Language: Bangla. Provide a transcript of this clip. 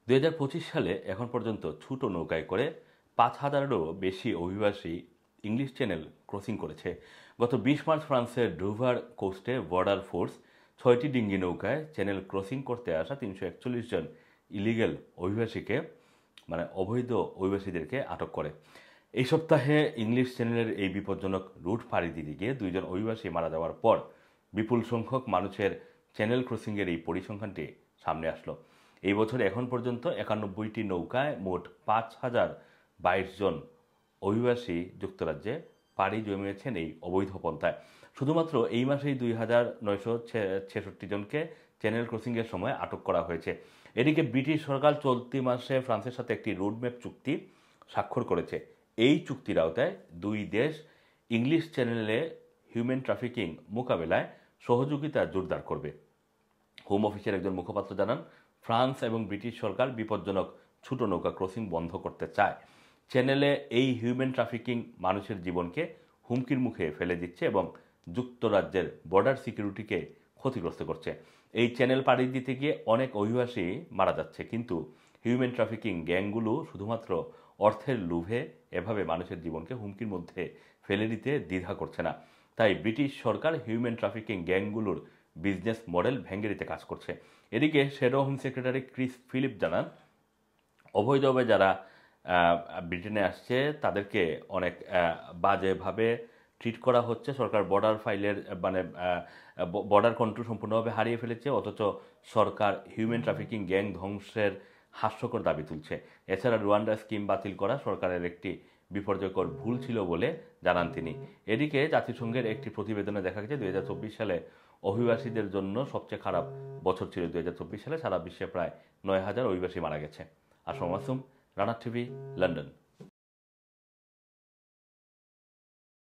২০২৫ সালে এখন পর্যন্ত ছোট নৌকায় করে ৫,০০০-এরও বেশি অভিবাসী ইংলিশ চ্যানেল ক্রসিং করেছে। গত ২০ মার্চ ফ্রান্সের ডোভার কোস্টে বর্ডার ফোর্স ৬টি ডিঙ্গি নৌকায় চ্যানেল ক্রসিং করতে আসা ৩৪১ জন ইলিগেল অভিবাসীকে অবৈধ অভিবাসীদেরকে আটক করে। এই সপ্তাহে ইংলিশ চ্যানেলের এই বিপজ্জনক রুট পাড়ি দিতে গিয়ে ২ জন অভিবাসী মারা যাওয়ার পর বিপুল সংখ্যক মানুষের চ্যানেল ক্রসিংয়ের এই পরিসংখ্যানটি সামনে আসলো। এই বছর এখন পর্যন্ত ৯১টি নৌকায় মোট ৫,০২২ জন অভিবাসী যুক্তরাজ্যে পাড়ি জমিয়েছেন এই অবৈধ পন্থায়। শুধুমাত্র এই মাসেই ২,৯৬৬ জনকে চ্যানেল ক্রসিংয়ের সময় আটক করা হয়েছে। এদিকে ব্রিটিশ সরকার চলতি মাসে ফ্রান্সের সাথে একটি রোডম্যাপ চুক্তি স্বাক্ষর করেছে। এই চুক্তির আওতায় দুই দেশ ইংলিশ চ্যানেলে হিউম্যান ট্রাফিকিং মোকাবেলায় সহযোগিতা জোরদার করবে। হোম অফিসের একজন মুখপাত্র জানান, ফ্রান্স এবং ব্রিটিশ সরকার বিপজ্জনক ছোট নৌকা ক্রসিং বন্ধ করতে চায়। চ্যানেলে এই হিউম্যান ট্রাফিকিং মানুষের জীবনকে হুমকির মুখে ফেলে দিচ্ছে এবং যুক্তরাজ্যের বর্ডার সিকিউরিটিকে ক্ষতিগ্রস্ত করছে। এই চ্যানেল পাড়ি দিতে গিয়ে অনেক অভিবাসী মারা যাচ্ছে, কিন্তু হিউম্যান ট্রাফিকিং গ্যাংগুলো শুধুমাত্র অর্থের লোভে এভাবে মানুষের জীবনকে হুমকির মধ্যে ফেলে দিতে দ্বিধা করছে না। তাই ব্রিটিশ সরকার হিউম্যান ট্রাফিকিং গ্যাংগুলোর বিজনেস মডেল ভেঙে দিতে কাজ করছে। এদিকে shadow home secretary Chris Philp জানান, অবৈধভাবে যারা ব্রিটেনে আসছে তাদেরকে অনেক বাজেভাবে ট্রিট করা হচ্ছে। সরকার বর্ডার ফাইলের বর্ডার কন্ট্রোল সম্পূর্ণভাবে হারিয়ে ফেলেছে, অথচ সরকার হিউম্যান ট্রাফিকিং গ্যাং ধ্বংসের হাস্যকর দাবি তুলছে। এছাড়া রুয়ান্ডা স্কিম বাতিল করা সরকারের একটি বিপর্যয়কর ভুল ছিল বলে জানান তিনি। এদিকে জাতিসংঘের একটি প্রতিবেদনে দেখা গেছে ২০২৪ সালে অভিবাসীদের জন্য সবচেয়ে খারাপ বছর ছিল। ২০২৪ সালে সারা বিশ্বে প্রায় ৯,০০০ অভিবাসী মারা গেছে। Assam Masum, Rana TV, London.